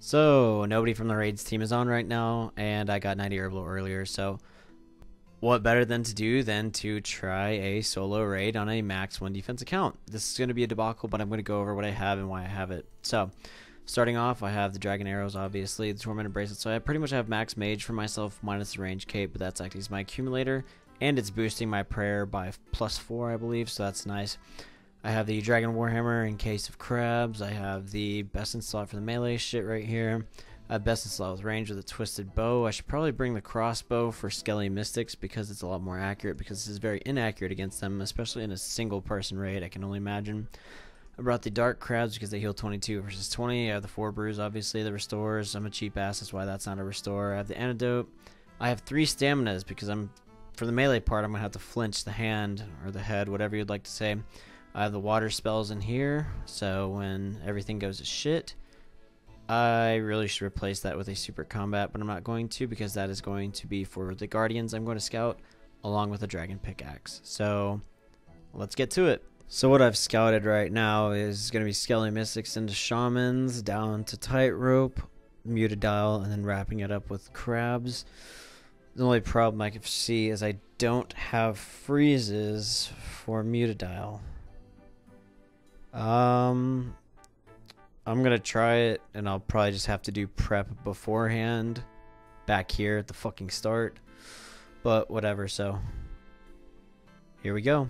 So, nobody from the raids team is on right now, and I got 90 herblore earlier, so what better than to do than to try a solo raid on a max 1 defense account. This is going to be a debacle, but I'm going to go over what I have and why I have it. So, starting off, I have the dragon arrows, obviously, the tormented bracelet, so I pretty much have max mage for myself minus the range cape, but that's acting as my accumulator, and it's boosting my prayer by +4, I believe, so that's nice. I have the Dragon Warhammer in case of crabs. I have the best in slot for the melee shit right here. I have best in slot with range with a twisted bow. I should probably bring the crossbow for Skelly Mystics because it's a lot more accurate, because this is very inaccurate against them, especially in a single person raid, I can only imagine. I brought the dark crabs because they heal 22 versus 20. I have the 4 brews, obviously, the restores. I'm a cheap ass, that's why that's not a restore. I have the antidote. I have 3 staminas because for the melee part, I'm going to have to flinch the hand or the head, whatever you'd like to say. I have the water spells in here, so when everything goes to shit, I really should replace that with a super combat, but I'm not going to because that is going to be for the guardians I'm going to scout along with a dragon pickaxe. So let's get to it. So what I've scouted right now is going to be Skelly Mystics into Shamans, down to Tightrope, Mutadial, and then wrapping it up with Crabs. The only problem I can see is I don't have freezes for Mutadial. I'm gonna try it, and I'll probably just have to do prep beforehand back here at the fucking start, but whatever. So here we go.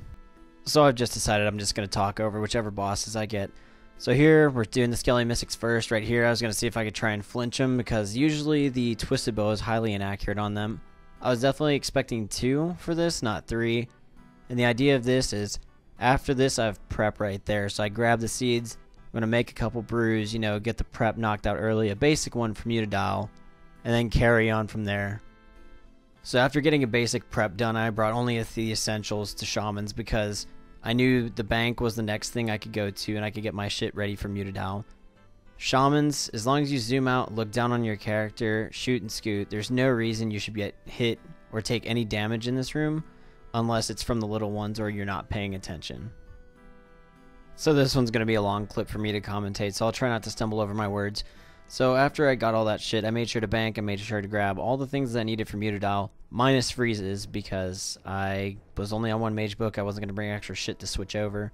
So I've just decided I'm just gonna talk over whichever bosses I get. So here we're doing the Skelly Mystics first. Right here I was gonna see if I could try and flinch them, because usually the twisted bow is highly inaccurate on them. I was definitely expecting 2 for this, not 3, and the idea of this is after this, I have prep right there. So I grab the seeds. I'm going to make a couple brews, get the prep knocked out early. A basic one from Mutadial, and then carry on from there. So after getting a basic prep done, I brought only the essentials to Shamans because I knew the bank was the next thing I could go to, and I could get my shit ready for Mutadial. Shamans, as long as you zoom out, look down on your character, shoot and scoot, there's no reason you should get hit or take any damage in this room, unless it's from the little ones or you're not paying attention. So this one's going to be a long clip for me to commentate, so I'll try not to stumble over my words. So after I got all that shit, I made sure to bank, I made sure to grab all the things that I needed for Mutadial, minus freezes, because I was only on 1 mage book, I wasn't going to bring extra shit to switch over.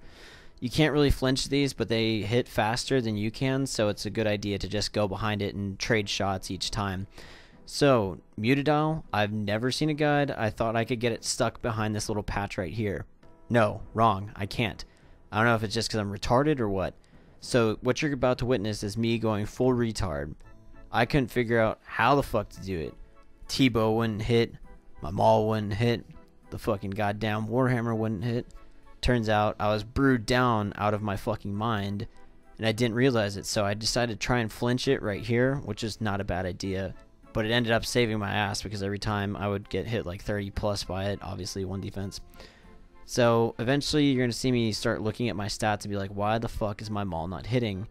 You can't really flinch these, but they hit faster than you can, so it's a good idea to just go behind it and trade shots each time. So, Mutadial, I've never seen a guide. I thought I could get it stuck behind this little patch right here. No, wrong, I can't. I don't know if it's just because I'm retarded or what. So, what you're about to witness is me going full retard. I couldn't figure out how the fuck to do it. T-bow wouldn't hit, my maul wouldn't hit, the fucking goddamn Warhammer wouldn't hit. Turns out I was brewed down out of my fucking mind, and I didn't realize it, so I decided to try and flinch it right here, which is not a bad idea. But it ended up saving my ass because every time I would get hit like 30 plus by it, obviously 1 defense. So eventually you're going to see me start looking at my stats and be like, why the fuck is my maul not hitting?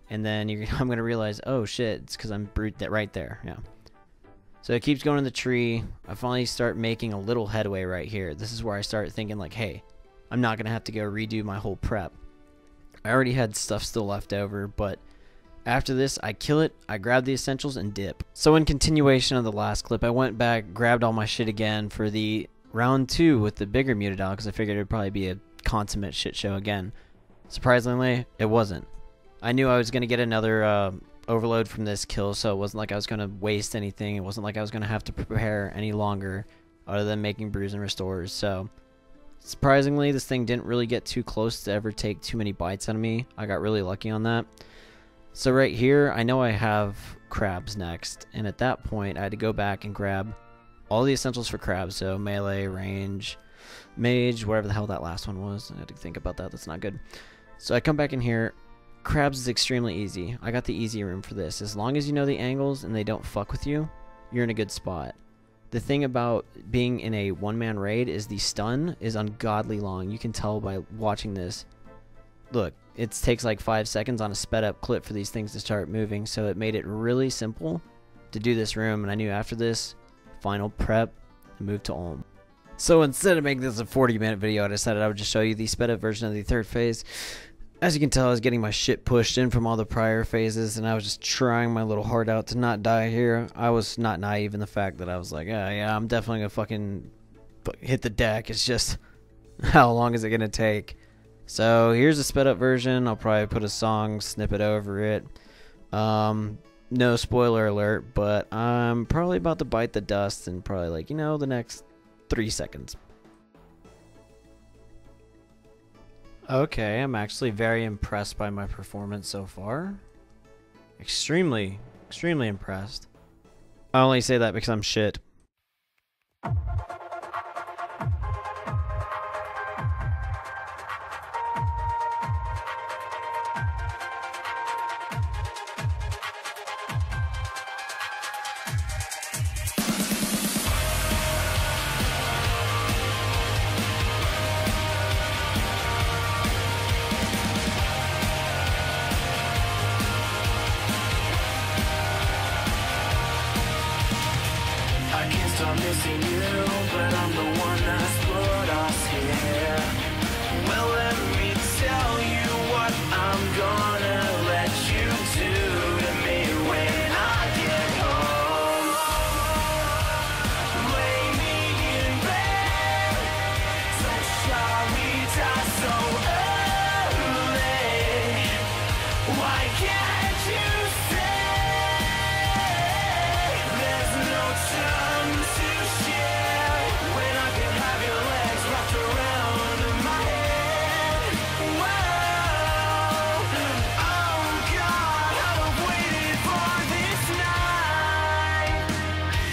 And then I'm going to realize, oh shit, it's because I'm brute right there. Yeah. So it keeps going in the tree. I finally start making a little headway right here. This is where I start thinking like, hey, I'm not going to have to go redo my whole prep. I already had stuff still left over, but after this, I kill it, I grab the essentials, and dip. So in continuation of the last clip, I went back, grabbed all my shit again for the round 2 with the bigger Mutadial, because I figured it would probably be a consummate shit show again. Surprisingly, it wasn't. I knew I was going to get another overload from this kill, so it wasn't like I was going to waste anything. It wasn't like I was going to have to prepare any longer, other than making brews and restores. So surprisingly, this thing didn't really get too close to ever take too many bites out of me. I got really lucky on that. So right here, I know I have crabs next, and at that point, I had to go back and grab all the essentials for crabs, so melee, range, mage, whatever the hell that last one was. I had to think about that, that's not good. So I come back in here, crabs is extremely easy. I got the easy room for this. As long as you know the angles and they don't fuck with you, you're in a good spot. The thing about being in a one-man raid is the stun is ungodly long. You can tell by watching this. Look, it takes like 5 seconds on a sped up clip for these things to start moving, so it made it really simple to do this room, and I knew after this, final prep, and move to Ulm. So instead of making this a 40-minute video, I decided I would just show you the sped up version of the 3rd phase. As you can tell, I was getting my shit pushed in from all the prior phases, and I was just trying my little heart out to not die here. I was not naive in the fact that I was like, yeah, I'm definitely gonna fucking hit the deck. It's just, how long is it gonna take? So here's a sped up version. I'll probably put a song snippet over it. No spoiler alert, but I'm probably about to bite the dust in probably like, the next 3 seconds. Okay, I'm actually very impressed by my performance so far. Extremely impressed. I only say that because I'm shit. I'm missing you, but I'm the one that's put us here. Well, let me tell you what I'm gonna let you do to me when I get home. Lay me in bed, so shall we die so early? Why can't you say there's no time to share when I can have your legs wrapped around my head? Whoa, oh God, I've waited for this night.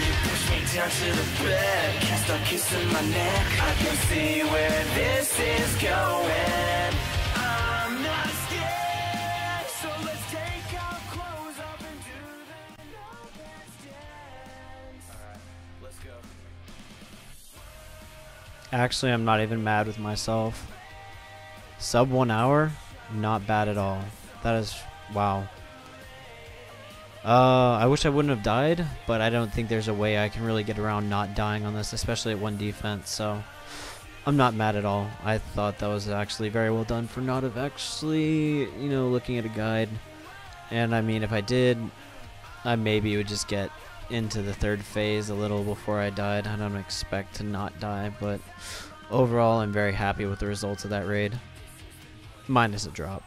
You push me down to the bed, can't stop kissing my neck. I can see where this is going. I'm not scared, so let's take our clothes off and do the no dance dance. Alright, let's go. Actually, I'm not even mad with myself. Sub 1 hour? Not bad at all. That is, wow. I wish I wouldn't have died, but I don't think there's a way I can really get around not dying on this, especially at 1 defense, so I'm not mad at all. I thought that was actually very well done for not have actually, looking at a guide. And I mean, if I did, I maybe would just get into the 3rd phase a little before I died. I don't expect to not die, but overall I'm very happy with the results of that raid. Minus a drop.